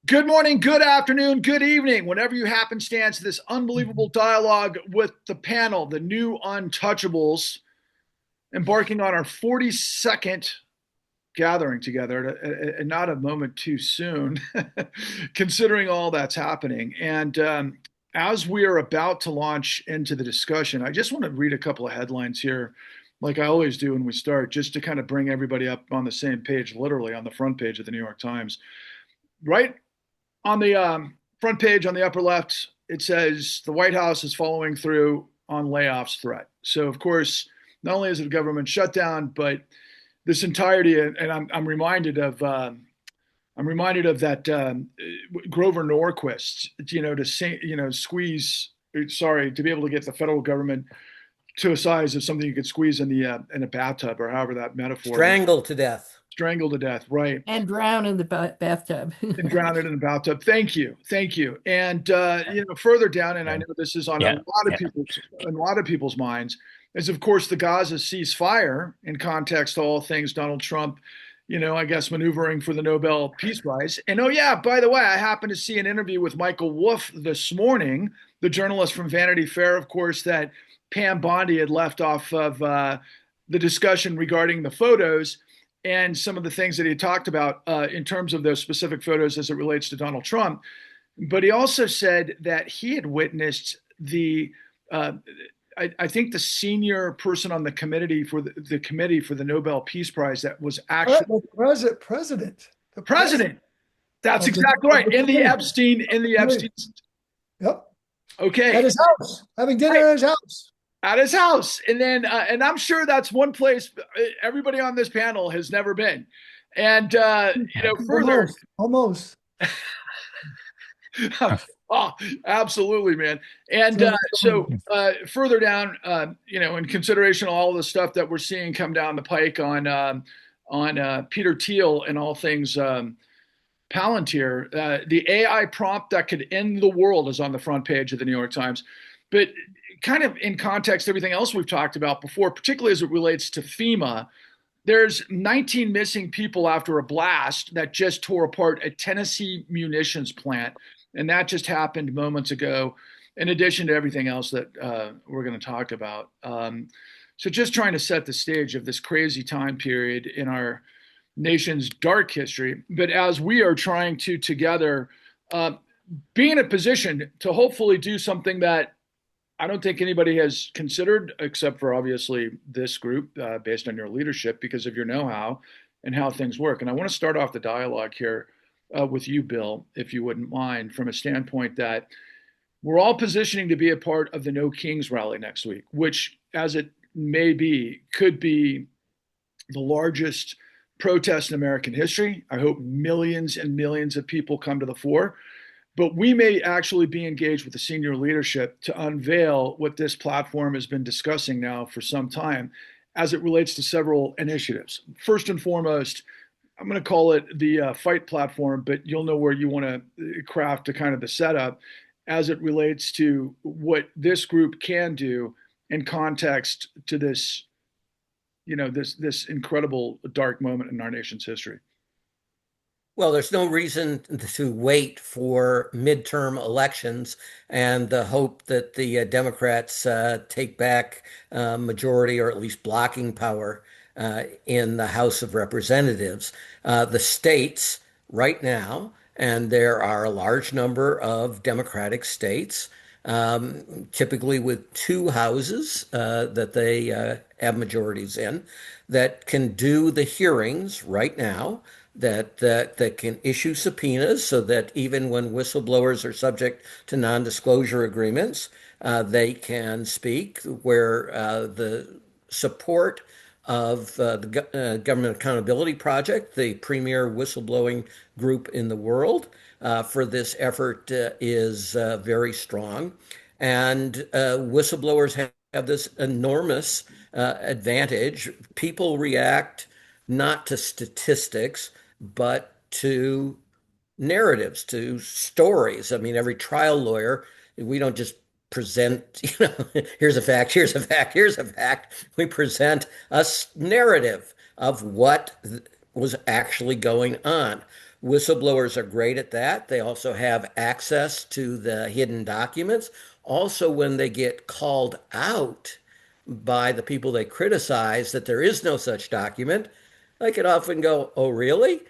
Good morning, good afternoon, good evening, whenever you happenstance this unbelievable dialogue with the panel, the new Untouchables, embarking on our 42nd gathering together, and not a moment too soon, considering all that's happening. And as we are about to launch into the discussion, I just want to read a couple of headlines here, like I always do when we start, just to kind of bring everybody up on the same page, literally on the front page of the New York Times. Right on the front page on the upper left, it says the White House is following through on layoffs threat. So, of course, not only is it a government shutdown, but this entirety, and I'm reminded of that Grover Norquist, to say, squeeze, sorry, to be able to get the federal government to a size of something you could squeeze in a bathtub, or however that metaphor was. Strangled to death. Strangled to death, right? And drown in the bathtub. And drown it in a bathtub. Thank you, thank you. And further down, and I Yeah. know this is on Yeah. Yeah. a lot of people's minds, is of course the Gaza ceasefire in context to all things Donald Trump, I guess maneuvering for the Nobel Peace Prize. And oh yeah, by the way, I happened to see an interview with Michael Wolff this morning, the journalist from Vanity Fair, of course, that Pam Bondi had left off of the discussion regarding the photos and some of the things that he talked about in terms of those specific photos as it relates to Donald Trump. But he also said that he had witnessed I think the senior person on the committee for the committee for the Nobel Peace Prize that was actually President. the president. That's exactly right. In the Epstein. Yep. Okay. At his house, having dinner at his house. At his house. And then, and I'm sure that's one place everybody on this panel has never been. And, further. Almost. Oh, absolutely, man. And further down, in consideration of all the stuff that we're seeing come down the pike on Peter Thiel and all things Palantir, the AI prompt that could end the world is on the front page of the New York Times. But kind of in context, everything else we've talked about before, particularly as it relates to FEMA, there's 19 missing people after a blast that just tore apart a Tennessee munitions plant. And that just happened moments ago, in addition to everything else that we're going to talk about. So just trying to set the stage of this crazy time period in our nation's dark history. But as we are trying to together be in a position to hopefully do something that I don't think anybody has considered, except for obviously this group, based on your leadership, because of your know-how and how things work. And I want to start off the dialogue here with you, Bill, if you wouldn't mind, from a standpoint that we're all positioning to be a part of the No Kings rally next week, which, as it may be, could be the largest protest in American history. I hope millions and millions of people come to the fore. But we may actually be engaged with the senior leadership to unveil what this platform has been discussing now for some time as it relates to several initiatives. First and foremost, I'm going to call it the fight platform, but you'll know where you want to craft the kind of the setup as it relates to what this group can do in context to this, this incredible dark moment in our nation's history. Well, there's no reason to wait for midterm elections and the hope that the Democrats take back majority or at least blocking power in the House of Representatives. The states right now, and there are a large number of Democratic states, typically with two houses that they have majorities in, that can do the hearings right now, that can issue subpoenas so that even when whistleblowers are subject to non-disclosure agreements, they can speak, where the support of the Government Accountability Project, the premier whistleblowing group in the world, for this effort is very strong. And whistleblowers have this enormous advantage. People react not to statistics, but to narratives, to stories. I mean, every trial lawyer, we don't just present, here's a fact, here's a fact, here's a fact. We present a narrative of what was actually going on. Whistleblowers are great at that. They also have access to the hidden documents. Also, when they get called out by the people they criticize that there is no such document, they can often go, "Oh, really?"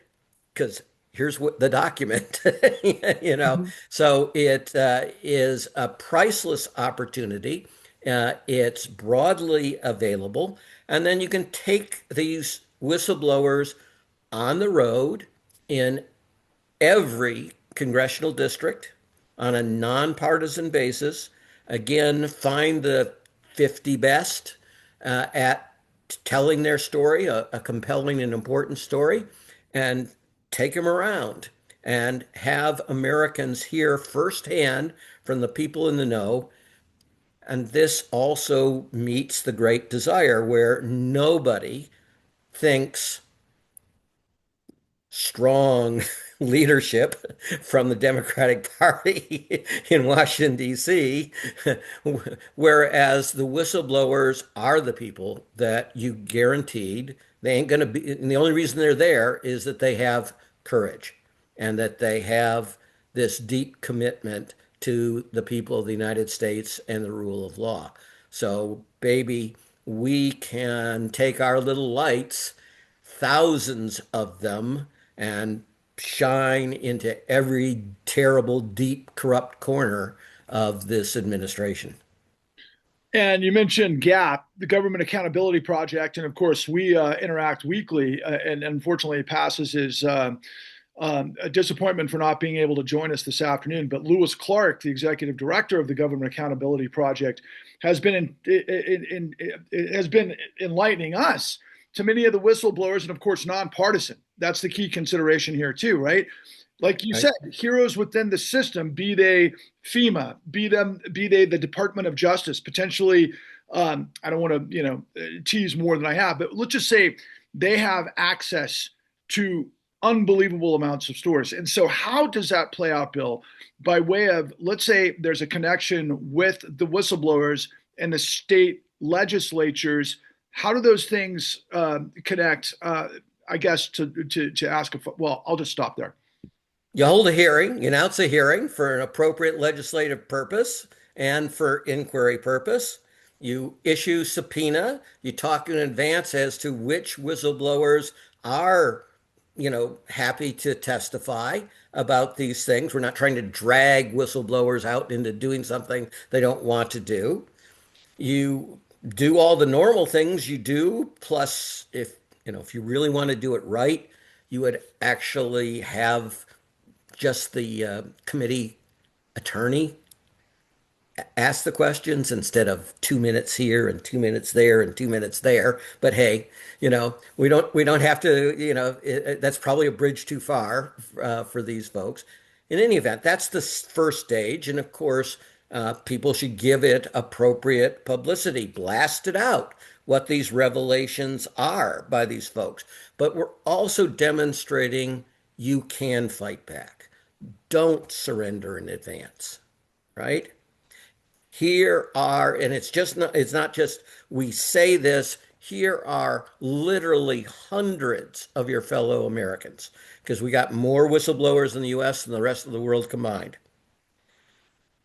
Because here's what the document, you know. Mhm. So it is a priceless opportunity. It's broadly available, and then you can take these whistleblowers on the road in every congressional district on a nonpartisan basis. Again, find the 50 best at telling their story, a compelling and important story, and take them around and have Americans hear firsthand from the people in the know. And this also meets the great desire where nobody thinks strong leadership from the Democratic Party in Washington, D.C., whereas the whistleblowers are the people that you guaranteed they ain't going to be. And the only reason they're there is that they have courage and that they have this deep commitment to the people of the United States and the rule of law. So, baby, we can take our little lights, thousands of them, and shine into every terrible, deep, corrupt corner of this administration. And you mentioned GAP, the Government Accountability Project, and of course we interact weekly. And unfortunately, Passes is a disappointment for not being able to join us this afternoon. But Lewis Clark, the executive director of the Government Accountability Project, has been has been enlightening us to many of the whistleblowers, and of course, nonpartisan. That's the key consideration here too, right? Like you Right? said, heroes within the system, be they FEMA, be they the Department of Justice, potentially. I don't want to, tease more than I have, but let's just say they have access to unbelievable amounts of stores. And so, how does that play out, Bill? By way of, let's say there's a connection with the whistleblowers and the state legislatures. How do those things connect? I guess to ask. Well, I'll just stop there. You hold a hearing, you announce a hearing for an appropriate legislative purpose and for inquiry purpose. You issue subpoena. You talk in advance as to which whistleblowers are, happy to testify about these things. We're not trying to drag whistleblowers out into doing something they don't want to do. You do all the normal things you do, plus if you really want to do it right, you would actually have just the committee attorney ask the questions instead of 2 minutes here and 2 minutes there and 2 minutes there. But hey, we don't have to. That's probably a bridge too far for these folks. In any event, that's the first stage, and of course, people should give it appropriate publicity, blast it out what these revelations are by these folks. But we're also demonstrating you can fight back. Don't surrender in advance, right? Here are, and it's not just we say this, here are literally hundreds of your fellow Americans, because we got more whistleblowers in the US than the rest of the world combined,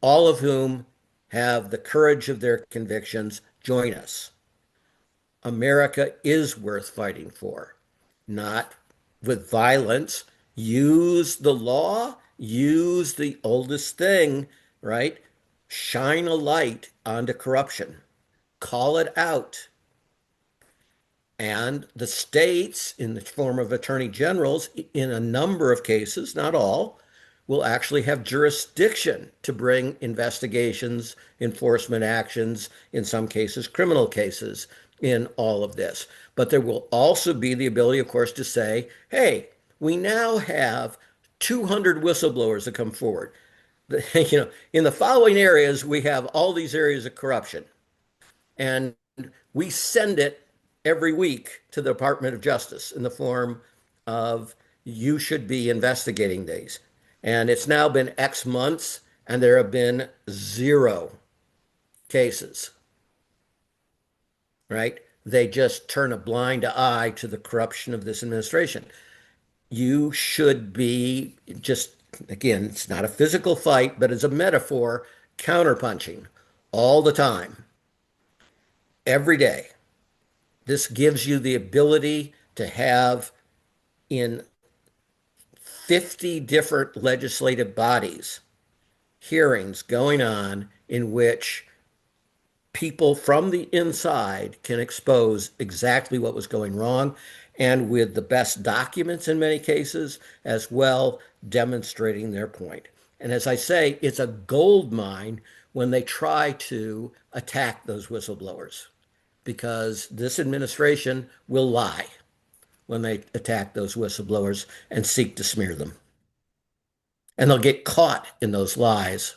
all of whom have the courage of their convictions. Join us. America is worth fighting for, not with violence. Use the law, use the oldest thing, right? Shine a light onto corruption, call it out. And the states, in the form of attorney generals, in a number of cases, not all, will actually have jurisdiction to bring investigations, enforcement actions, in some cases, criminal cases in all of this. But there will also be the ability, of course, to say, hey, we now have 200 whistleblowers that come forward. In the following areas, we have all these areas of corruption. And we send it every week to the Department of Justice in the form of you should be investigating these. And it's now been X months, and there have been zero cases, right? They just turn a blind eye to the corruption of this administration. You should be just, again, it's not a physical fight, but as a metaphor, counterpunching all the time, every day. This gives you the ability to have in 50 different legislative bodies hearings going on in which people from the inside can expose exactly what was going wrong and with the best documents in many cases, as well demonstrating their point. And as I say, it's a gold mine when they try to attack those whistleblowers because this administration will lie when they attack those whistleblowers and seek to smear them. And they'll get caught in those lies.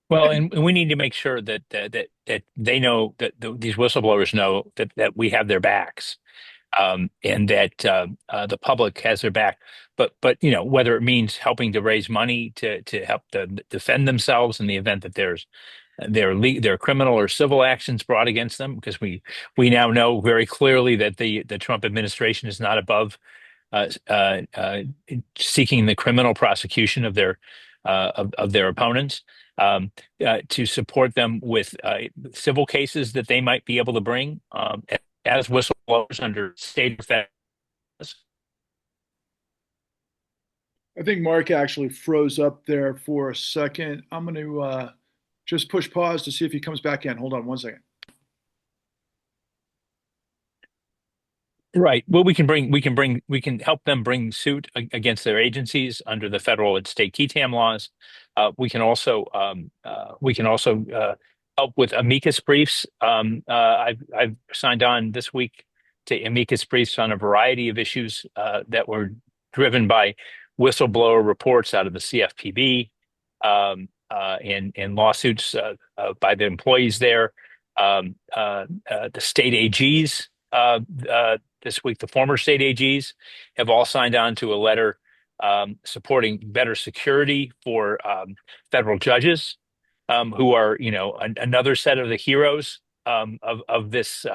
Well, and we need to make sure that they know that these whistleblowers know that we have their backs, and that the public has their back. But whether it means helping to raise money to help them defend themselves in the event that there are criminal or civil actions brought against them, because we now know very clearly that the Trump administration is not above uh, uh, uh, seeking the criminal prosecution of their opponents, to support them with civil cases that they might be able to bring, as whistleblowers under state or federal laws. I think Mark actually froze up there for a second. I'm going to just push pause to see if he comes back in. Hold on one second. Right. Well, we can help them bring suit against their agencies under the federal and state key tam laws. We can also help with amicus briefs. I've signed on this week to amicus briefs on a variety of issues that were driven by whistleblower reports out of the CFPB, and lawsuits by the employees there. The state AGs this week, the former state AGs have all signed on to a letter supporting better security for federal judges, who are, another set of the heroes of this.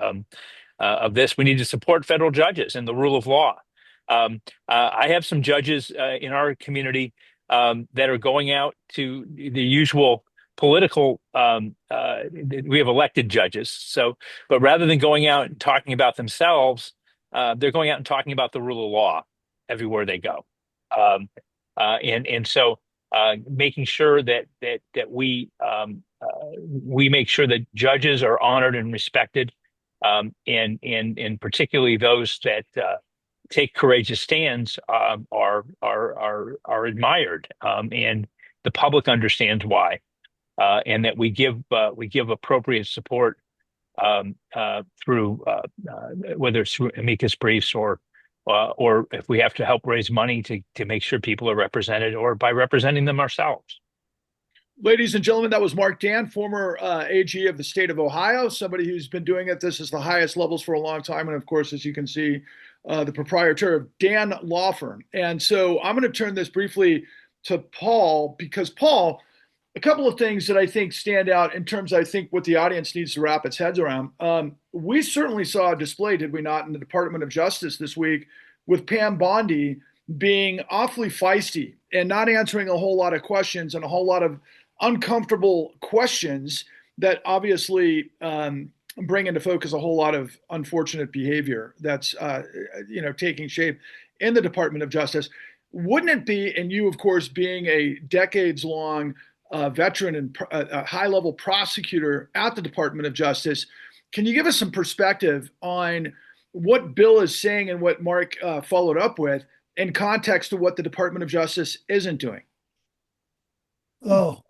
We need to support federal judges and the rule of law. I have some judges in our community that are going out to the usual political. We have elected judges, but rather than going out and talking about themselves, they're going out and talking about the rule of law everywhere they go. And so making sure that we make sure that judges are honored and respected, and particularly those that take courageous stands, are admired, and the public understands why, and that we give appropriate support, through whether it's through amicus briefs or if we have to help raise money to make sure people are represented, or by representing them ourselves. Ladies and gentlemen, that was Mark Dan, former AG of the state of Ohio, somebody who's been doing it. This is the highest levels for a long time. And of course, as you can see, the proprietor of Dan Law Firm. And so I'm going to turn this briefly to Paul, because Paul, a couple of things that I think stand out in terms, I think, what the audience needs to wrap its heads around. We certainly saw a display, did we not, in the Department of Justice this week with Pam Bondi being awfully feisty and not answering a whole lot of questions, and a whole lot of uncomfortable questions that obviously bring into focus a whole lot of unfortunate behavior that's taking shape in the Department of Justice. Wouldn't it be, and you of course being a decades-long veteran and a high-level prosecutor at the Department of Justice, can you give us some perspective on what Bill is saying and what Mark followed up with in context to what the Department of Justice isn't doing? Oh,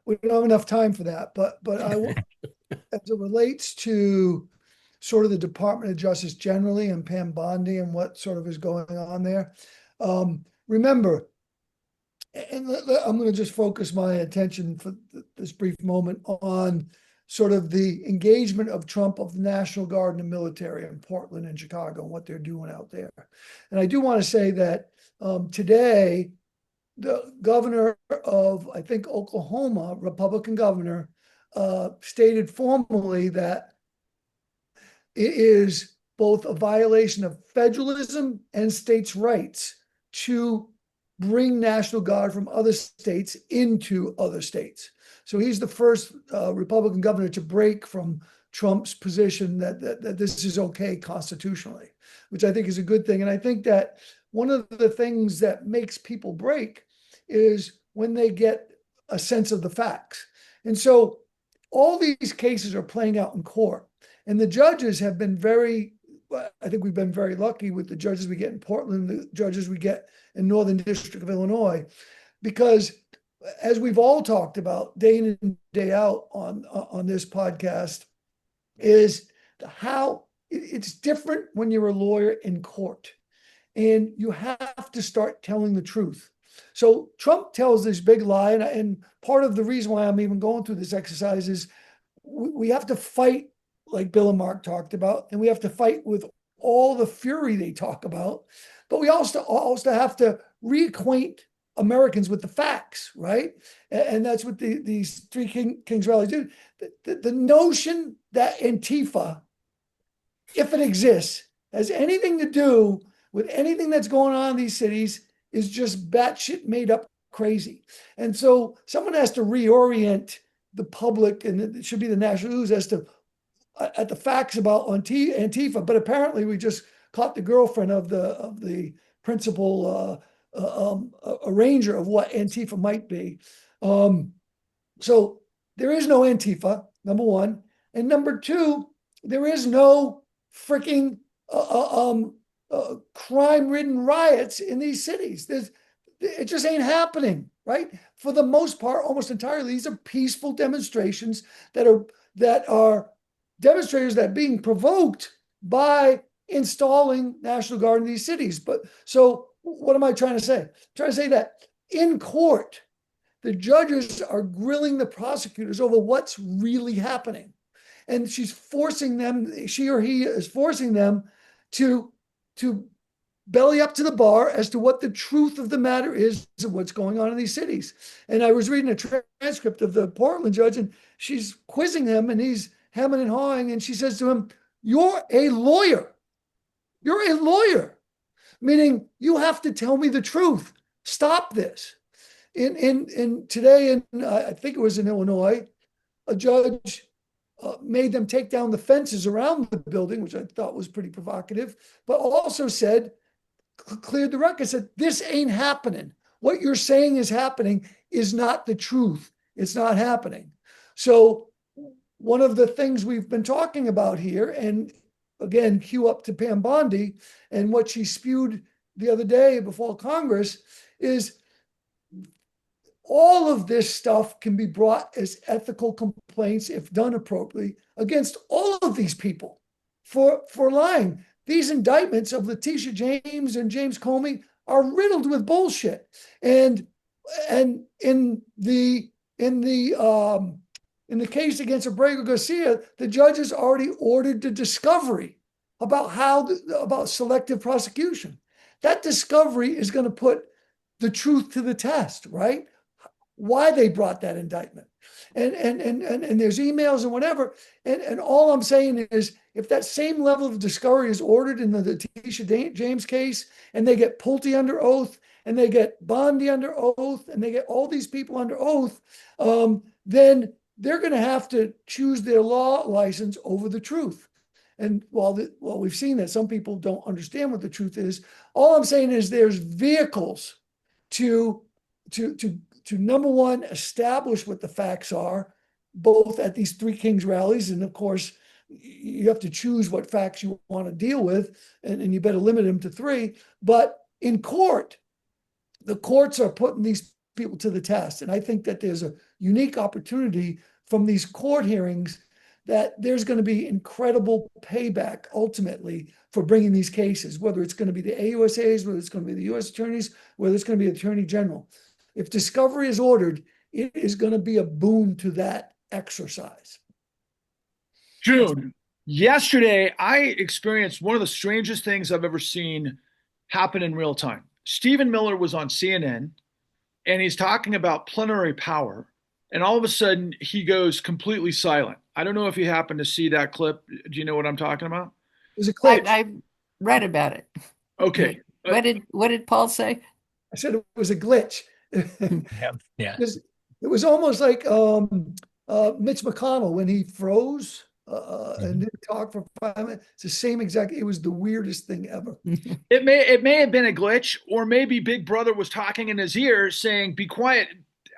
we don't have enough time for that, but as it relates to sort of the Department of Justice generally and Pam Bondi and what sort of is going on there, remember, and I'm going to just focus my attention for this brief moment on sort of the engagement of Trump of the National Guard and the military in Portland and Chicago and what they're doing out there. And I do want to say that today, the governor of, I think, Oklahoma, Republican governor, stated formally that it is both a violation of federalism and states' rights to bring National Guard from other states into other states. So he's the first Republican governor to break from Trump's position that this is okay constitutionally, which I think is a good thing. And I think that one of the things that makes people break is when they get a sense of the facts. And so all these cases are playing out in court. And the judges have been I think we've been very lucky with the judges we get in Portland, the judges we get in Northern District of Illinois, because as we've all talked about day in and day out on this podcast, is how it's different when you're a lawyer in court and you have to start telling the truth. So Trump tells this big lie, and part of the reason why I'm even going through this exercise is we have to fight like Bill and Mark talked about, and we have to fight with all the fury they talk about, but we also have to reacquaint Americans with the facts, right? And that's what these three Kings rallies do. The notion that Antifa, if it exists, has anything to do with anything that's going on in these cities is just batshit made up crazy. And so someone has to reorient the public, and it should be the national news, as to at the facts about Antifa. But apparently we just caught the girlfriend of the principal arranger of what Antifa might be. So there is no Antifa, number one. And number two, there is no freaking crime-ridden riots in these cities. It just ain't happening, right? For the most part, almost entirely, these are peaceful demonstrations that are demonstrators that are being provoked by installing National Guard in these cities. But so what am I trying to say? I'm trying to say that in court, the judges are grilling the prosecutors over what's really happening. And she's forcing them, she or he is forcing them to belly up to the bar as to what the truth of the matter is of what's going on in these cities. And I was reading a transcript of the Portland judge, and she's quizzing him, and he's hemming and hawing, and she says to him, "You're a lawyer. You're a lawyer," meaning you have to tell me the truth. Stop this. In today, I think it was in Illinois, a judge made them take down the fences around the building, which I thought was pretty provocative, but also said, cleared the record, said, this ain't happening. What you're saying is happening is not the truth. It's not happening. So one of the things we've been talking about here, and again, cue up to Pam Bondi and what she spewed the other day before Congress, is all of this stuff can be brought as ethical complaints, if done appropriately, against all of these people for lying. These indictments of Letitia James and James Comey are riddled with bullshit. And in the case against Abrego Garcia, the judges already ordered the discovery about selective prosecution. That discovery is going to put the truth to the test, right? Why they brought that indictment. And there's emails and whatever. And all I'm saying is, if that same level of discovery is ordered in the Letitia James case, and they get Pulte under oath, and they get Bondi under oath, and they get all these people under oath, then they're going to have to choose their law license over the truth. And while we've seen that some people don't understand what the truth is, all I'm saying is there's vehicles to number one, establish what the facts are, both at these Three Kings rallies. And of course, you have to choose what facts you want to deal with, and you better limit them to three. But in court, the courts are putting these people to the test. And I think that there's a unique opportunity from these court hearings that there's going to be incredible payback ultimately for bringing these cases, whether it's going to be the AUSAs, whether it's going to be the U.S. attorneys, whether it's going to be the Attorney General. If discovery is ordered, it is going to be a boon to that exercise. June, yesterday I experienced one of the strangest things I've ever seen happen in real time. Stephen Miller was on CNN, and he's talking about plenary power, and all of a sudden he goes completely silent. I don't know if you happen to see that clip. Do you know what I'm talking about? It was a I, glitch. I read about it. Okay. What did Paul say? I said it was a glitch. Yeah, yeah. Because it was almost like Mitch McConnell when he froze and Mhm. didn't talk for 5 minutes. It's the same exact. It was the weirdest thing ever. It may have been a glitch, or maybe Big Brother was talking in his ear saying, "Be quiet."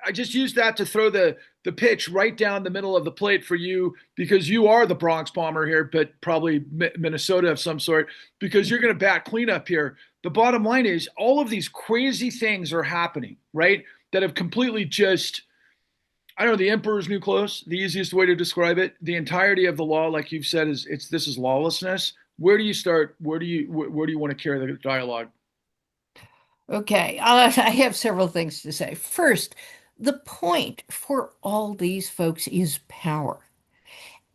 I just used that to throw the pitch right down the middle of the plate for you because you are the Bronx Bomber here, but probably Minnesota of some sort because you're going to bat cleanup here. The bottom line is all of these crazy things are happening, right? That have completely just I don't know, the emperor's new clothes, the easiest way to describe it. The entirety of the law, like you've said, is this is lawlessness. Where do you start? Where do you want to carry the dialogue? Okay, I have several things to say. First, the point for all these folks is power.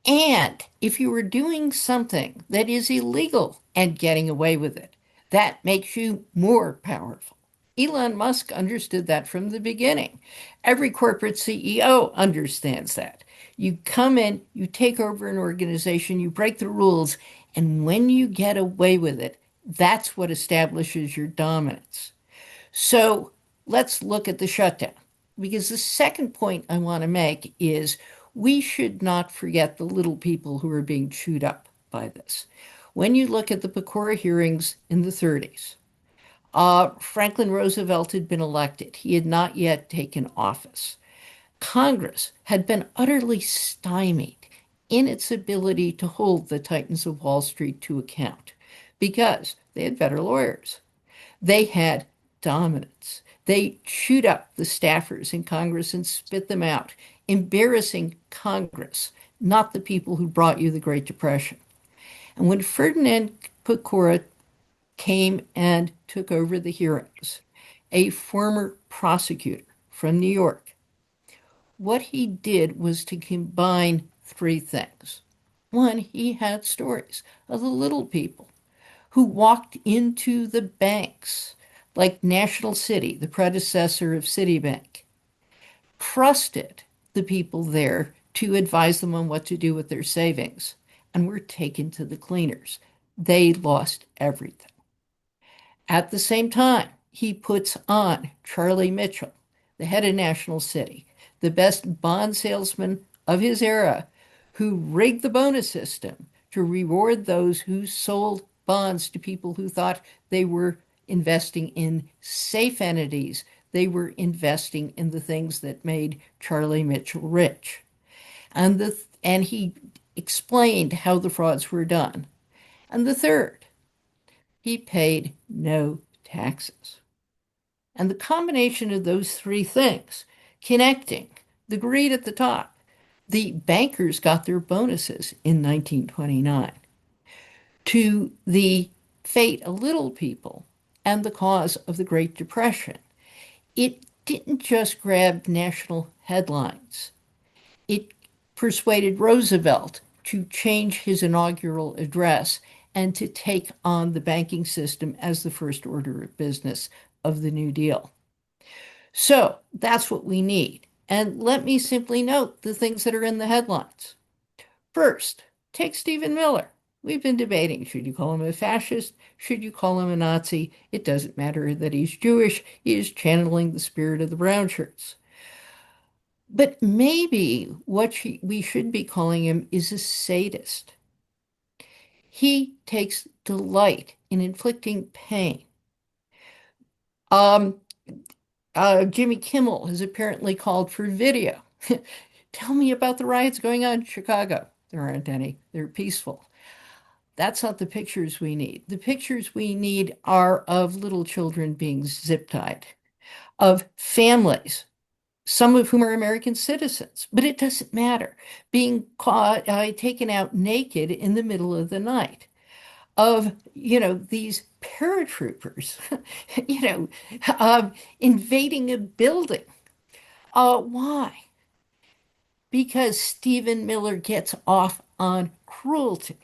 And if you were doing something that is illegal and getting away with it, that makes you more powerful. Elon Musk understood that from the beginning. Every corporate CEO understands that. You come in, you take over an organization, you break the rules, and when you get away with it, that's what establishes your dominance. So let's look at the shutdown. Because the second point I want to make is we should not forget the little people who are being chewed up by this. When you look at the Pecora hearings in the 30s, Franklin Roosevelt had been elected. He had not yet taken office. Congress had been utterly stymied in its ability to hold the Titans of Wall Street to account because they had better lawyers. They had dominance. They chewed up the staffers in Congress and spit them out, embarrassing Congress, not the people who brought you the Great Depression. And when Ferdinand Pecora came and took over the hearings, a former prosecutor from New York, what he did was to combine three things. One, he had stories of the little people who walked into the banks, like National City, the predecessor of Citibank, trusted the people there to advise them on what to do with their savings, and were taken to the cleaners. They lost everything. At the same time, he puts on Charlie Mitchell, the head of National City, the best bond salesman of his era, who rigged the bonus system to reward those who sold bonds to people who thought they were investing in safe entities. They were investing in the things that made Charlie Mitchell rich. And he explained how the frauds were done. And the third, he paid no taxes. And the combination of those three things, connecting the greed at the top, the bankers got their bonuses in 1929, to the fate of little people and the cause of the Great Depression. It didn't just grab national headlines. It persuaded Roosevelt to change his inaugural address and to take on the banking system as the first order of business of the New Deal. So that's what we need. And let me simply note the things that are in the headlines. First, take Stephen Miller. We've been debating, should you call him a fascist? Should you call him a Nazi? It doesn't matter that he's Jewish. He is channeling the spirit of the brown shirts. But maybe what we should be calling him is a sadist. He takes delight in inflicting pain. Um, Jimmy Kimmel has apparently called for video. Tell me about the riots going on in Chicago. There aren't any. They're peaceful. That's not the pictures we need. The pictures we need are of little children being zip tied, of families, some of whom are American citizens, but it doesn't matter, being caught, taken out naked in the middle of the night, of, these paratroopers, you know, invading a building. Why? Because Stephen Miller gets off on cruelty.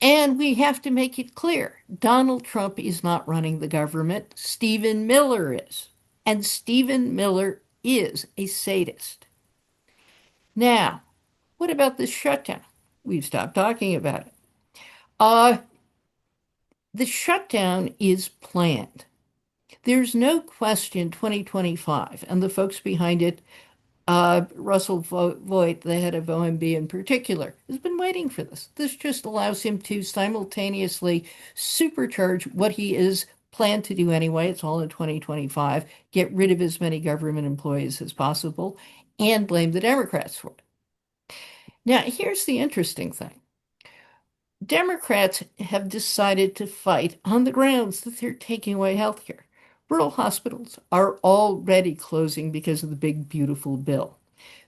And we have to make it clear Donald Trump is not running the government, Stephen Miller is. And Stephen Miller is a sadist. Now, What about this shutdown? We've stopped talking about it. Uh, the shutdown is planned. There's no question 2025, and the folks behind it, Russell Voigt, the head of OMB in particular, has been waiting for this. This just allows him to simultaneously supercharge what he is planned to do anyway. It's all in 2025, get rid of as many government employees as possible, and blame the Democrats for it. Now, here's the interesting thing. Democrats have decided to fight on the grounds that they're taking away health care. Rural hospitals are already closing because of the big, beautiful bill.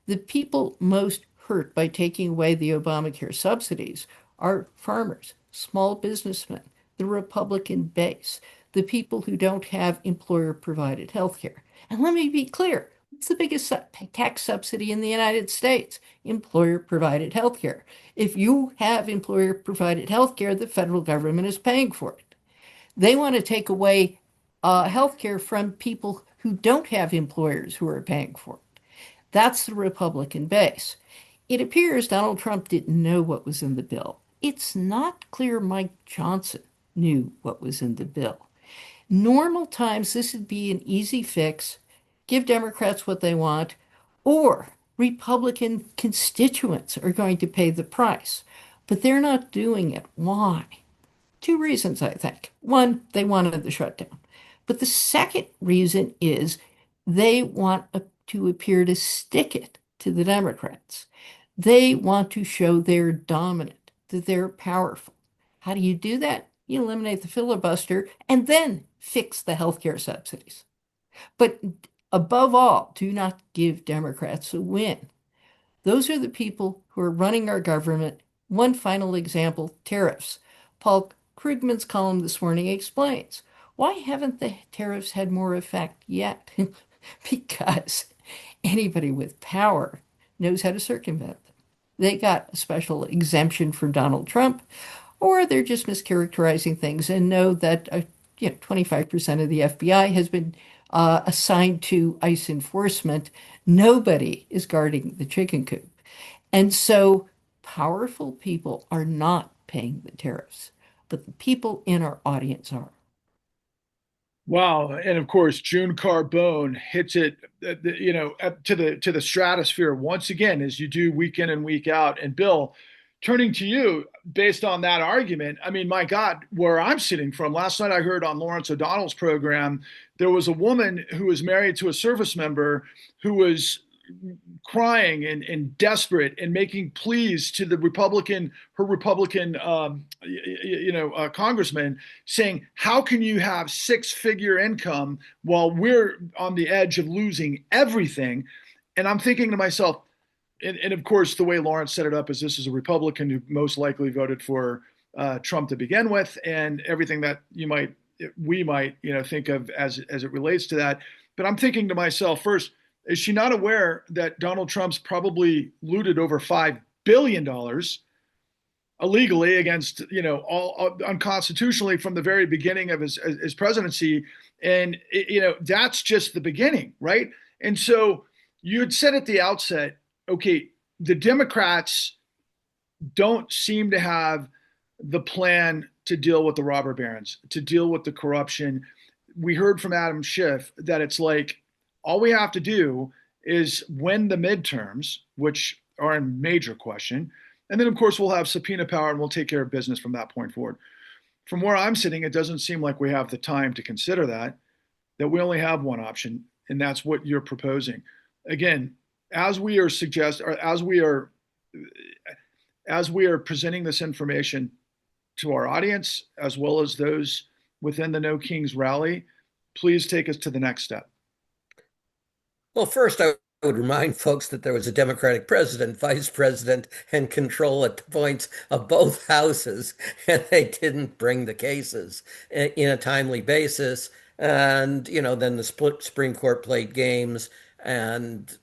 The people most hurt by taking away the Obamacare subsidies are farmers, small businessmen, the Republican base, the people who don't have employer-provided health care. And let me be clear, it's the biggest tax subsidy in the United States, employer-provided health care. If you have employer-provided health care, the federal government is paying for it. They want to take away health care from people who don't have employers who are paying for it. That's the Republican base. It appears Donald Trump didn't know what was in the bill. It's not clear Mike Johnson knew what was in the bill. Normal times, this would be an easy fix, give Democrats what they want, or Republican constituents are going to pay the price. But they're not doing it. Why? Two reasons, I think. One, they wanted the shutdown. But the second reason is they want to appear to stick it to the Democrats. They want to show they're dominant, that they're powerful. How do you do that? You eliminate the filibuster and then fix the healthcare subsidies. But above all, do not give Democrats a win. Those are the people who are running our government. One final example, tariffs. Paul Krugman's column this morning explains, why haven't the tariffs had more effect yet? Because anybody with power knows how to circumvent them. They got a special exemption for Donald Trump, or they're just mischaracterizing things and know that 25% of the FBI has been assigned to ICE enforcement. Nobody is guarding the chicken coop. And so powerful people are not paying the tariffs, but the people in our audience are. Wow, and of course, June Carbone hits it, to the stratosphere once again, as you do week in and week out. And Bill, turning to you, based on that argument, I mean, my God, where I'm sitting from, last night I heard on Lawrence O'Donnell's program, there was a woman who was married to a service member who was crying and desperate and making pleas to the her Republican, congressman, saying, "How can you have six-figure income while we're on the edge of losing everything?" And I'm thinking to myself, and of course, the way Lawrence set it up is this is a Republican who most likely voted for Trump to begin with, and everything that we might, think of as it relates to that. But I'm thinking to myself first, is she not aware that Donald Trump's probably looted over $5 billion illegally against, all unconstitutionally from the very beginning of his presidency? And, that's just the beginning, right? And so you had said at the outset, okay, the Democrats don't seem to have the plan to deal with the robber barons, to deal with the corruption. We heard from Adam Schiff that it's like, all we have to do is win the midterms, which are in major question. And then, of course, we'll have subpoena power and we'll take care of business from that point forward. From where I'm sitting, it doesn't seem like we have the time to consider that we only have one option, and that's what you're proposing. Again, as we are presenting this information to our audience, as well as those within the No Kings rally, please take us to the next step. Well, first, I would remind folks that there was a Democratic president, vice president, and control at the points of both houses, and they didn't bring the cases in a timely basis. And, then the Supreme Court played games, and,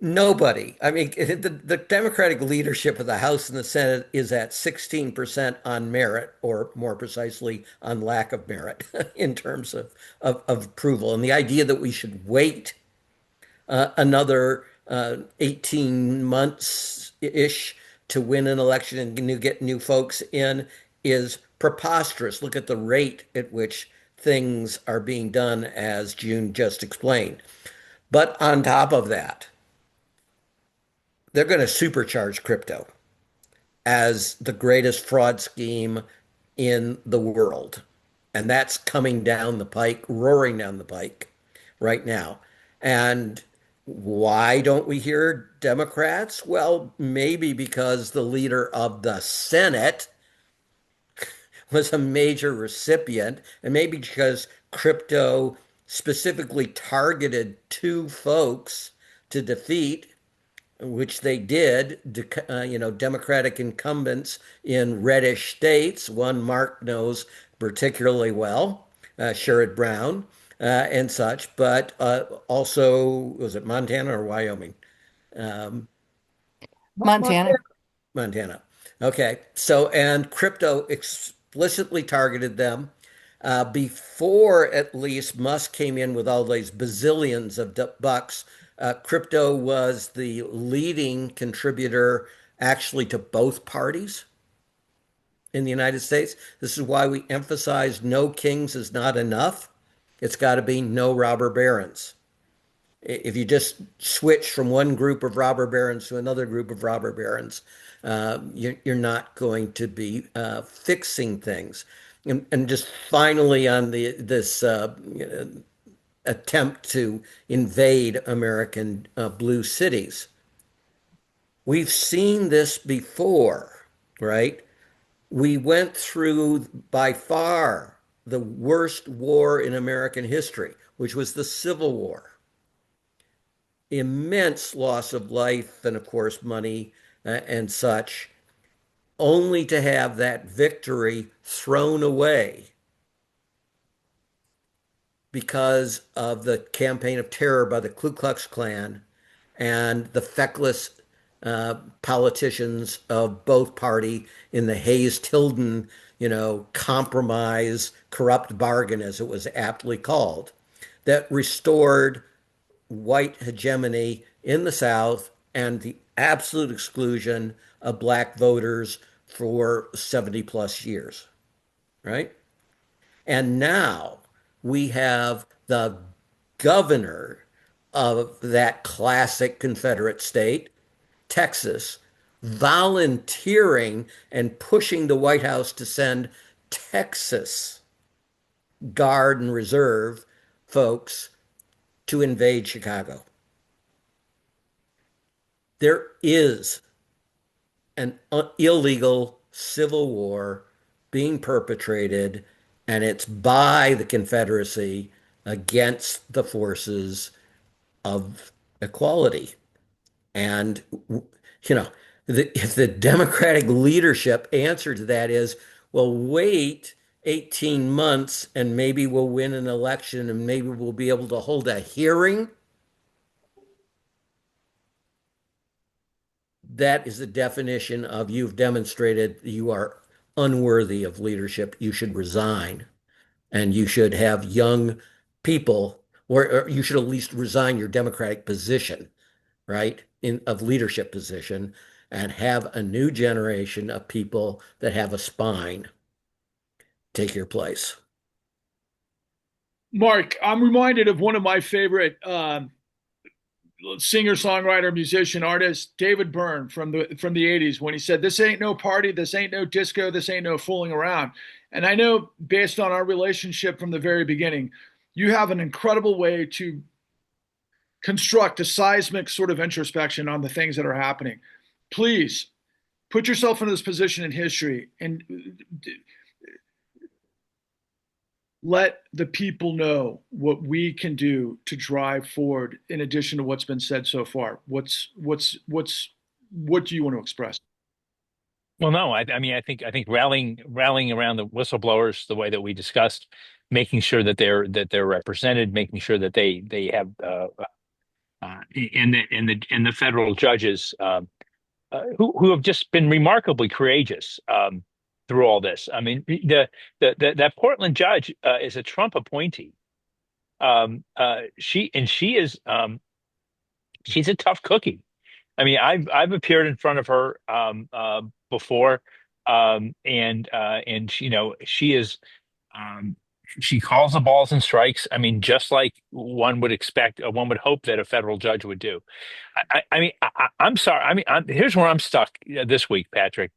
nobody. I mean, the Democratic leadership of the House and the Senate is at 16% on merit, or more precisely, on lack of merit in terms of approval. And the idea that we should wait another 18 months ish to win an election and get new folks in is preposterous. Look at the rate at which things are being done, as June just explained. But on top of that, they're going to supercharge crypto as the greatest fraud scheme in the world. And that's coming down the pike, roaring down the pike right now. And why don't we hear Democrats? Well, maybe because the leader of the Senate was a major recipient, and maybe because crypto specifically targeted two folks to defeat, which they did, Democratic incumbents in reddish states. One Mark knows particularly well, Sherrod Brown, and such, but also, was it Montana or Wyoming? Montana. Montana. Okay. So, and crypto explicitly targeted them before at least Musk came in with all these bazillions of bucks. Crypto was the leading contributor actually to both parties in the United States. This is why we emphasize no kings is not enough. It's got to be no robber barons. If you just switch from one group of robber barons to another group of robber barons, you're not going to be fixing things. And just finally on this attempt to invade American blue cities, we've seen this before, right? We went through by far the worst war in American history, which was the Civil War. Immense loss of life and, of course, money and such, only to have that victory thrown away because of the campaign of terror by the Ku Klux Klan and the feckless politicians of both party in the Hayes-Tilden, compromise, corrupt bargain, as it was aptly called, that restored white hegemony in the South and the absolute exclusion of black voters for 70 plus years, right? And now we have the governor of that classic Confederate state, Texas, volunteering and pushing the White House to send Texas Guard and Reserve folks to invade Chicago. There is an illegal civil war being perpetrated, and it's by the Confederacy against the forces of equality. And, if the Democratic leadership answer to that is, well, wait 18 months and maybe we'll win an election and maybe we'll be able to hold a hearing, that is the definition of you've demonstrated you are unworthy of leadership. You should resign and you should have young people, or you should at least resign your Democratic position, right, of leadership position, and have a new generation of people that have a spine take your place. Mark, I'm reminded of one of my favorite singer, songwriter, musician, artist, David Byrne from the '80s, when he said, "This ain't no party, this ain't no disco, this ain't no fooling around." And I know, based on our relationship from the very beginning, you have an incredible way to construct a seismic sort of introspection on the things that are happening. Please put yourself in this position in history and let the people know what we can do to drive forward in addition to what's been said so far. What do you want to express? Well, no, I think rallying around the whistleblowers the way that we discussed, making sure that they're represented, making sure that they have and the federal judges who have just been remarkably courageous through all this. I mean, that Portland judge is a Trump appointee. She is she's a tough cookie. I mean, I've appeared in front of her before, and she is um, she calls the balls and strikes. I mean, just like one would expect, one would hope that a federal judge would do. I'm sorry. I mean, here's where I'm stuck this week, Patrick.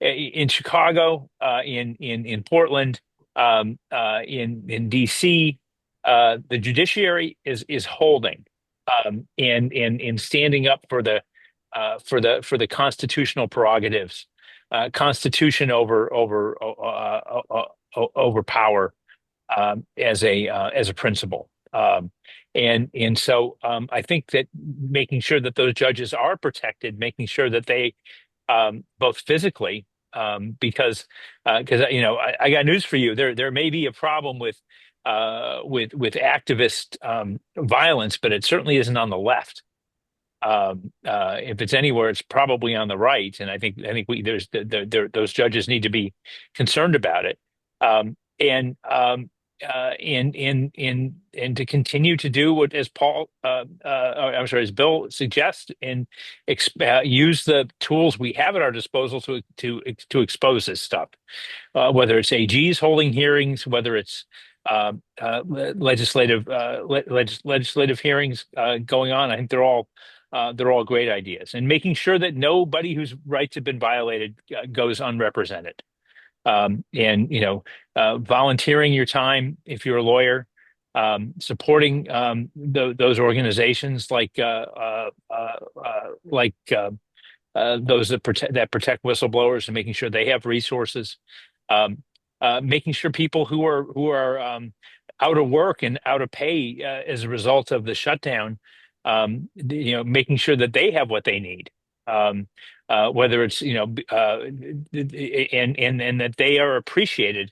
In Chicago, in Portland, in DC, the judiciary is holding and standing up for the constitutional prerogatives, constitution over power as a principle. And so I think that making sure that those judges are protected, making sure that they both physically, because I got news for you. There may be a problem with activist violence, but it certainly isn't on the left. If it's anywhere, it's probably on the right, and I think those judges need to be concerned about it, and to continue to do what as as Bill suggests, and use the tools we have at our disposal to expose this stuff, whether it's AGs holding hearings, whether it's legislative hearings going on. I think they're all great ideas, and making sure that nobody whose rights have been violated goes unrepresented. And volunteering your time if you're a lawyer, supporting those organizations those that protect whistleblowers, and making sure they have resources. Making sure people who are out of work and out of pay as a result of the shutdown, making sure that they have what they need, whether it's and that they are appreciated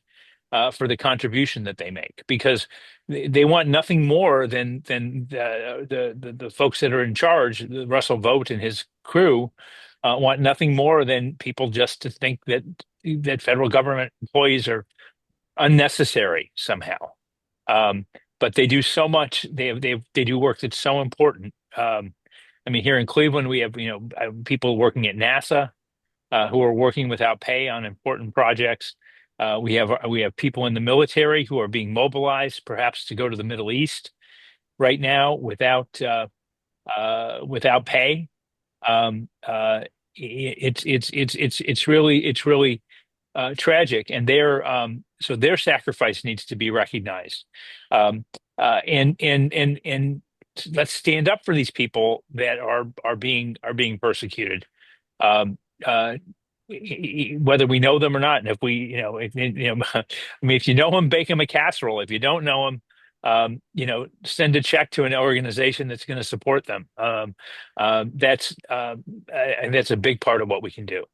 for the contribution that they make, because they want nothing more than the folks that are in charge, Russell Vogt and his crew, want nothing more than people just to think that federal government employees are unnecessary somehow. But they do so much. They do work that's so important. I mean, here in Cleveland, we have people working at NASA who are working without pay on important projects. We have people in the military who are being mobilized, perhaps to go to the Middle East right now without pay. It's really tragic, and their sacrifice needs to be recognized. And let's stand up for these people that are being persecuted, whether we know them or not. And if I mean, if you know them, bake them a casserole. If you don't know them, send a check to an organization that's going to support them. That's a big part of what we can do.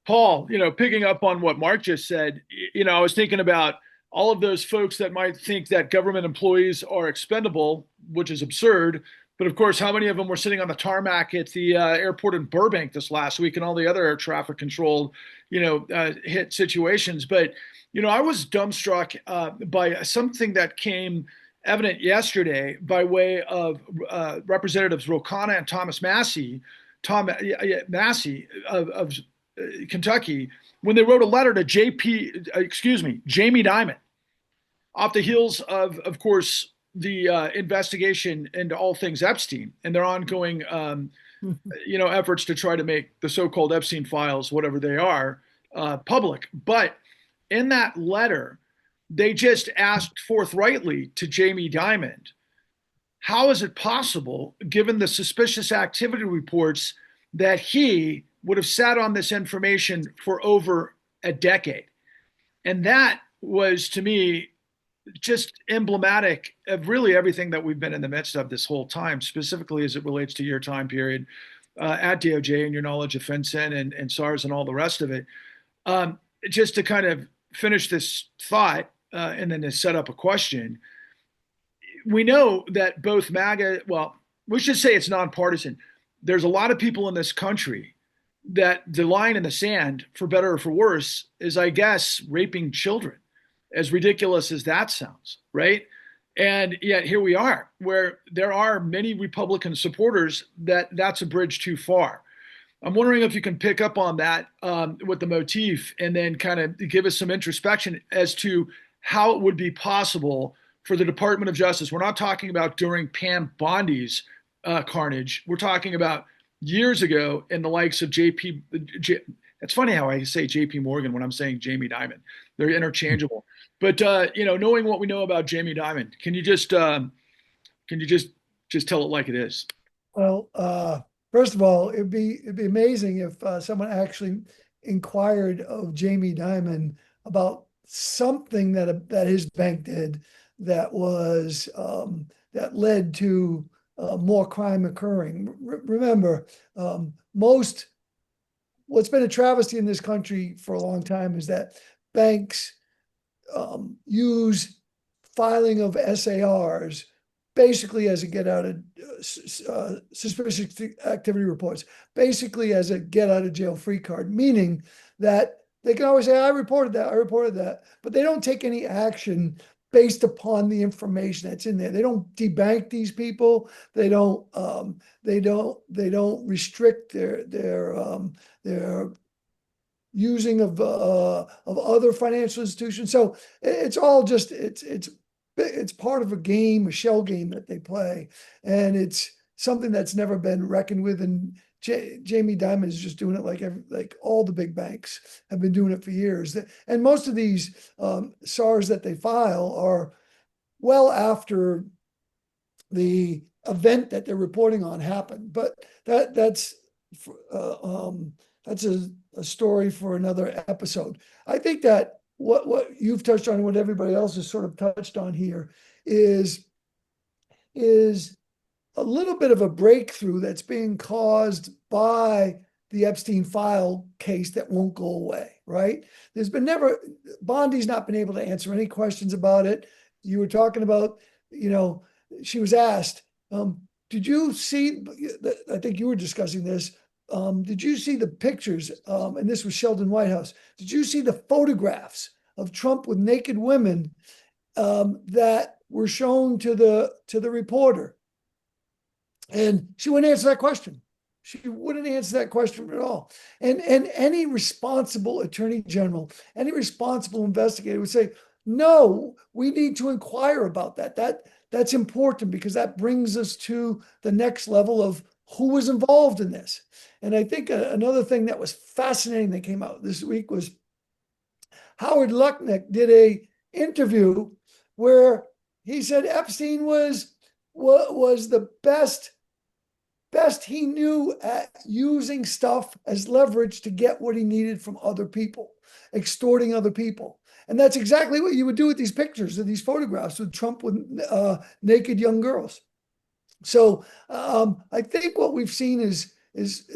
Paul, picking up on what Mark just said, I was thinking about all of those folks that might think that government employees are expendable, which is absurd. But of course, how many of them were sitting on the tarmac at the airport in Burbank this last week, and all the other air traffic controlled, hit situations? But, I was dumbstruck by something that came evident yesterday by way of Representatives Ro Khanna and Thomas Massey, of Kentucky, when they wrote a letter to Jamie Dimon, off the heels of course, the investigation into all things Epstein and their ongoing, efforts to try to make the so-called Epstein files, whatever they are, public. But in that letter, they just asked forthrightly to Jamie Dimon, how is it possible, given the suspicious activity reports, that he would have sat on this information for over a decade? And that was, to me, just emblematic of really everything that we've been in the midst of this whole time, specifically as it relates to your time period at DOJ and your knowledge of FinCEN and SARS and all the rest of it. Just to kind of finish this thought and then to set up a question, we know that both MAGA, well, we should say it's nonpartisan. There's a lot of people in this country that the line in the sand, for better or for worse, is, I guess, raping children, as ridiculous as that sounds, right? And yet here we are, where there are many Republican supporters that's a bridge too far. I'm wondering if you can pick up on that with the motif and then kind of give us some introspection as to how it would be possible for the Department of Justice. We're not talking about during Pam Bondi's carnage. We're talking about years ago in the likes of it's funny how I say JP Morgan when I'm saying Jamie Dimon. They're interchangeable. But knowing what we know about Jamie Dimon, can you just tell it like it is? Well, first of all, it'd be amazing if someone actually inquired of Jamie Dimon about something that his bank did that was that led to more crime occurring. Remember, what's been a travesty in this country for a long time is that banks use filing of SARs basically as a get out of suspicious activity reports, basically as a get out of jail free card, meaning that they can always say, I reported that, but they don't take any action based upon the information that's in there. They don't debank these people. They don't restrict their using of other financial institutions. So it's all just it's part of a game, a shell game that they play, and it's something that's never been reckoned with. And Jamie Dimon is just doing it like all the big banks have been doing it for years. And most of these SARs that they file are well after the event that they're reporting on happened. But that's a story for another episode. I think that what you've touched on, what everybody else has sort of touched on here, is a little bit of a breakthrough that's being caused by the Epstein file case that won't go away, right? Bondi's not been able to answer any questions about it. You were talking about, she was asked, did you see, I think you were discussing this, did you see the pictures? And this was Sheldon Whitehouse. Did you see the photographs of Trump with naked women that were shown to the reporter? And she wouldn't answer that question. She wouldn't answer that question at all. And any responsible attorney general, any responsible investigator would say, no, we need to inquire about that. That's important because that brings us to the next level of who was involved in this. And I think another thing that was fascinating that came out this week was Howard Lucknick did a interview where he said Epstein was the best he knew at using stuff as leverage to get what he needed from other people, extorting other people. And that's exactly what you would do with these pictures of these photographs with Trump with naked young girls. So I think what we've seen is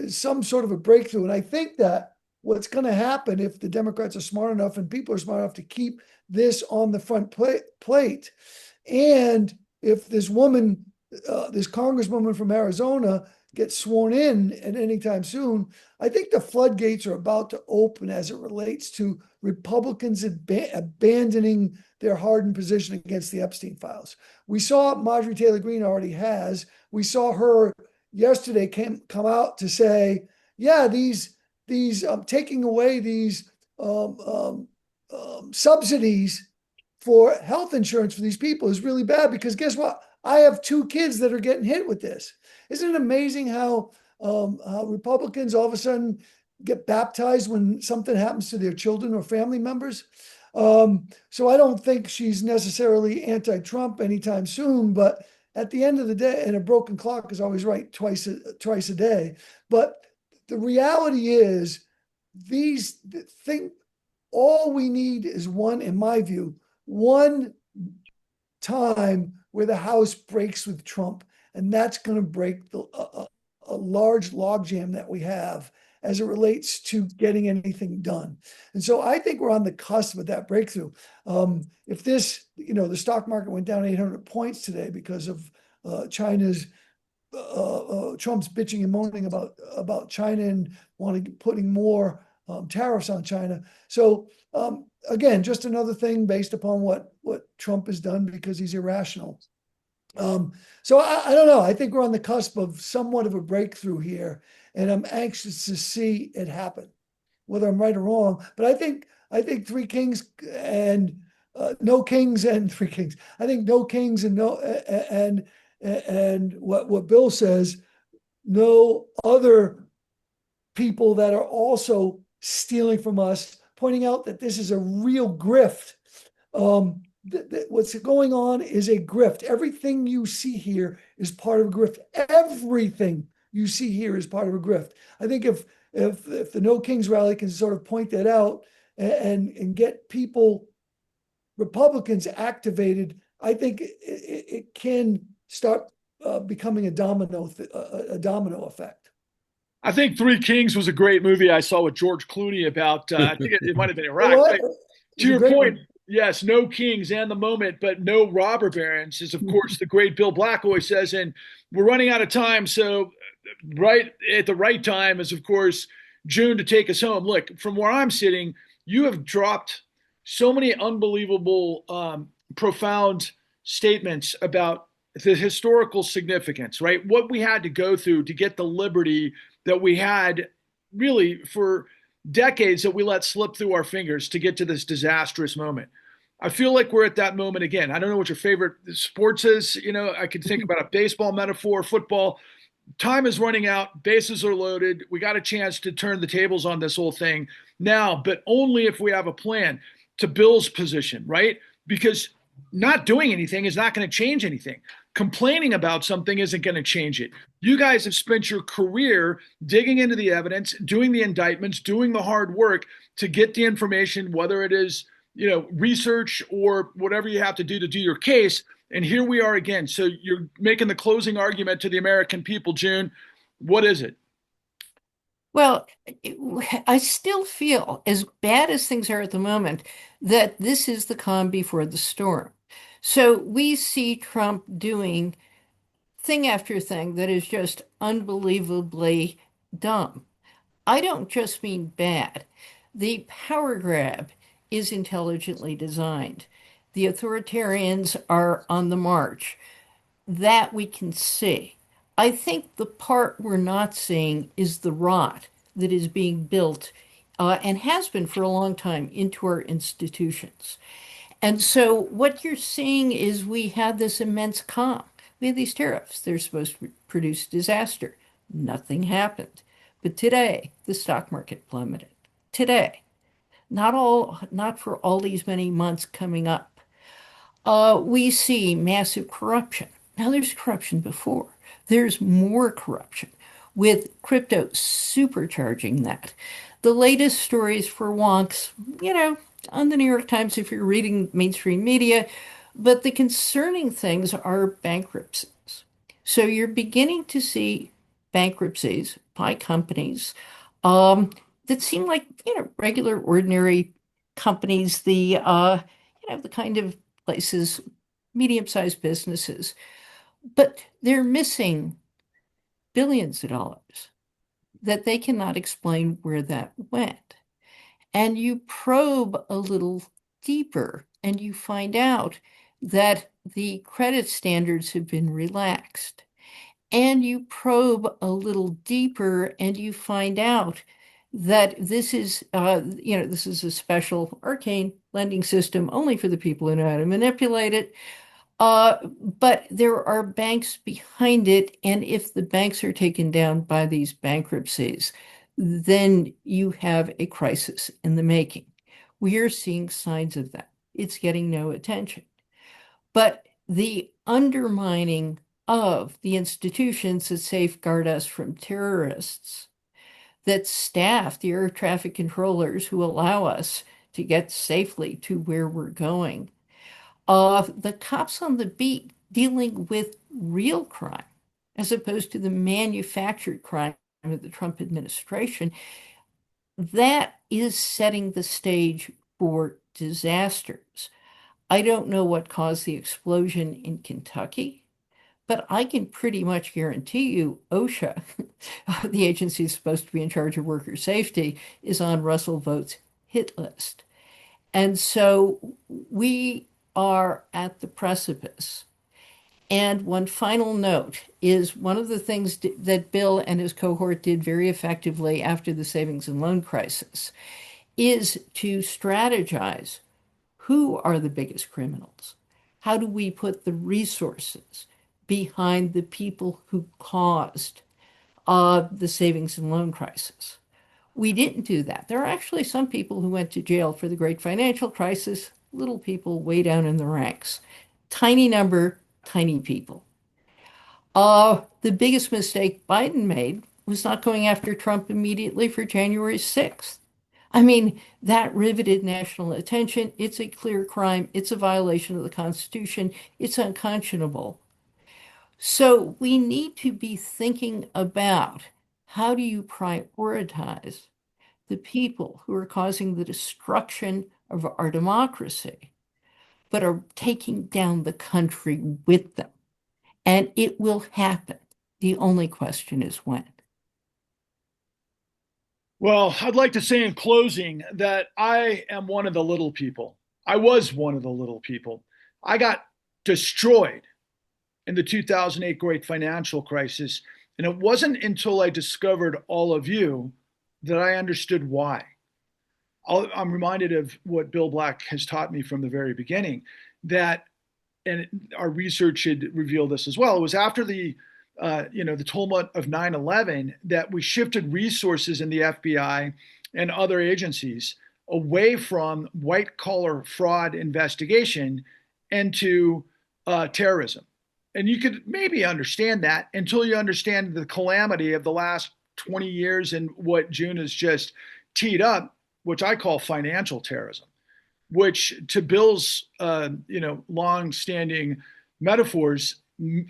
some sort of a breakthrough. And I think that what's going to happen if the Democrats are smart enough and people are smart enough to keep this on the front plate, and if this woman, this congresswoman from Arizona, gets sworn in at any time soon, I think the floodgates are about to open as it relates to Republicans abandoning their hardened position against the Epstein files. We saw Marjorie Taylor Greene already has. We saw her yesterday come out to say, yeah, these taking away these subsidies for health insurance for these people is really bad because guess what? I have 2 kids that are getting hit with this. Isn't it amazing how Republicans all of a sudden get baptized when something happens to their children or family members? So I don't think she's necessarily anti-Trump anytime soon, but at the end of the day, and a broken clock is always right twice a day. But the reality is all we need is one, in my view, one time where the House breaks with Trump, and that's going to break a large logjam that we have as it relates to getting anything done. And so I think we're on the cusp of that breakthrough. If this, the stock market went down 800 points today because of China's Trump's bitching and moaning about China and putting more tariffs on China. So again, just another thing based upon what what Trump has done because he's irrational. So I don't know. I think we're on the cusp of somewhat of a breakthrough here, and I'm anxious to see it happen, whether I'm right or wrong. But I think three kings and no kings and three kings. I think no kings and no and what Bill says, no other people that are also stealing from us, pointing out that this is a real grift. What's going on is a grift. Everything you see here is part of a grift. Everything you see here is part of a grift. I think if the No Kings rally can sort of point that out and get people, Republicans activated, I think it can start becoming a domino effect. I think Three Kings was a great movie I saw with George Clooney about, I think it might have been Iraq. What? To your point, One. yes, no kings and the moment, but no robber barons is, of course, the great Bill Black always says. And we're running out of time. So, right at the right time is, of course, June to take us home. Look, from where I'm sitting, you have dropped so many unbelievable, profound statements about the historical significance, right? What we had to go through to get the liberty that we had really for decades that we let slip through our fingers to get to this disastrous moment. I feel like we're at that moment again. I don't know what your favorite sports is. I could think about a baseball metaphor, football. Time is running out. Bases are loaded. We got a chance to turn the tables on this whole thing now, but only if we have a plan. To Bill's position, right? Because not doing anything is not going to change anything. Complaining about something isn't going to change it. You guys have spent your career digging into the evidence, doing the indictments, doing the hard work to get the information, whether it is, research or whatever you have to do your case. And here we are again. So you're making the closing argument to the American people, June. What is it? Well, I still feel, as bad as things are at the moment, that this is the calm before the storm. So we see Trump doing thing after thing that is just unbelievably dumb. I don't just mean bad. The power grab is intelligently designed. The authoritarians are on the march. That we can see. I think the part we're not seeing is the rot that is being built and has been for a long time into our institutions. And so what you're seeing is we had this immense calm. We had these tariffs. They're supposed to produce disaster. Nothing happened. But today, the stock market plummeted. Today, not for all these many months coming up. We see massive corruption. Now, there's corruption before. There's more corruption with crypto supercharging that. The latest stories for wonks, on the New York Times if you're reading mainstream media, but the concerning things are bankruptcies. So you're beginning to see bankruptcies by companies that seem like, regular, ordinary companies, the kind of places, medium-sized businesses, but they're missing billions of dollars that they cannot explain where that went. And you probe a little deeper and you find out that the credit standards have been relaxed. And you probe a little deeper and you find out that this is a special arcane lending system only for the people who know how to manipulate it. But there are banks behind it, and if the banks are taken down by these bankruptcies, then you have a crisis in the making. We are seeing signs of that. It's getting no attention. But the undermining of the institutions that safeguard us from terrorists, that staff the air traffic controllers who allow us to get safely to where we're going, the cops on the beat dealing with real crime as opposed to the manufactured crime of the Trump administration, that is setting the stage for disasters. I don't know what caused the explosion in Kentucky, but I can pretty much guarantee you OSHA, the agency supposed to be in charge of worker safety, is on Russell Vought's hit list. And so we are at the precipice. And one final note is one of the things that Bill and his cohort did very effectively after the savings and loan crisis is to strategize who are the biggest criminals? How do we put the resources behind the people who caused the savings and loan crisis? We didn't do that. There are actually some people who went to jail for the great financial crisis, little people way down in the ranks. Tiny number, tiny people. The biggest mistake Biden made was not going after Trump immediately for January 6th. I mean, that riveted national attention. It's a clear crime. It's a violation of the Constitution. It's unconscionable. So we need to be thinking about how do you prioritize the people who are causing the destruction of our democracy, but are taking down the country with them. And it will happen. The only question is when. Well, I'd like to say in closing that I am one of the little people. I was one of the little people. I got destroyed in the 2008 great financial crisis. And it wasn't until I discovered all of you that I understood why. I'm reminded of what Bill Black has taught me from the very beginning, that, and our research had revealed this as well. It was after the tumult of 9/11 that we shifted resources in the FBI and other agencies away from white collar fraud investigation into terrorism. And you could maybe understand that until you understand the calamity of the last 20 years and what June has just teed up, which I call financial terrorism, which to Bill's long-standing metaphors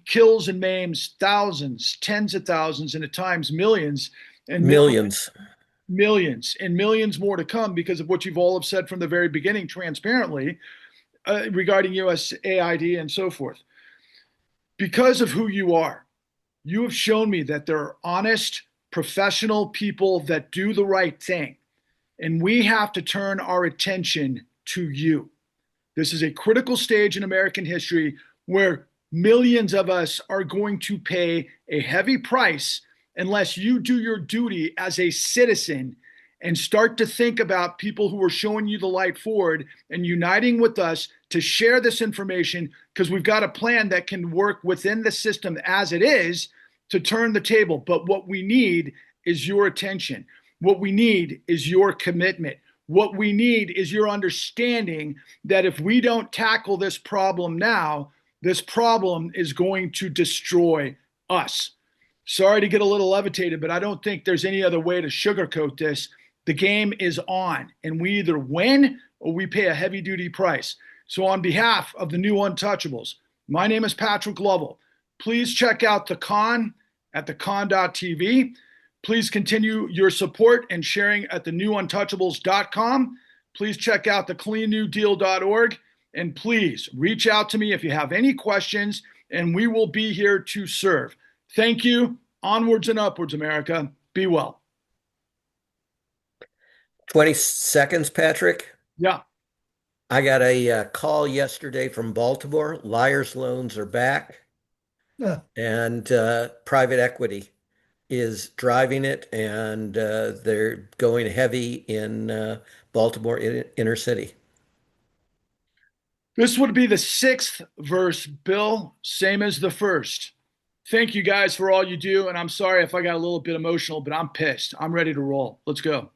kills and maims thousands, tens of thousands, and at times millions, and millions and millions more to come because of what you've all have said from the very beginning, transparently, regarding USAID and so forth. Because of who you are, you have shown me that there are honest, professional people that do the right thing. And we have to turn our attention to you. This is a critical stage in American history where millions of us are going to pay a heavy price unless you do your duty as a citizen and start to think about people who are showing you the light forward and uniting with us to share this information, because we've got a plan that can work within the system as it is to turn the table. But what we need is your attention. What we need is your commitment. What we need is your understanding that if we don't tackle this problem now, this problem is going to destroy us. Sorry to get a little levitated, but I don't think there's any other way to sugarcoat this. The game is on, and we either win or we pay a heavy-duty price. So on behalf of the new Untouchables, my name is Patrick Lovell. Please check out the Con at thecon.tv. Please continue your support and sharing at thenewuntouchables.com. Please check out thecleannewdeal.org. And please reach out to me if you have any questions, and we will be here to serve. Thank you. Onwards and upwards, America. Be well. 20 seconds, Patrick. Yeah. I got a call yesterday from Baltimore. Liar's loans are back. Yeah. And private equity is driving it, and they're going heavy in Baltimore inner city. This would be the 6th verse, Bill, same as the first. Thank you guys for all you do, and I'm sorry if I got a little bit emotional, but I'm pissed. I'm ready to roll. Let's go.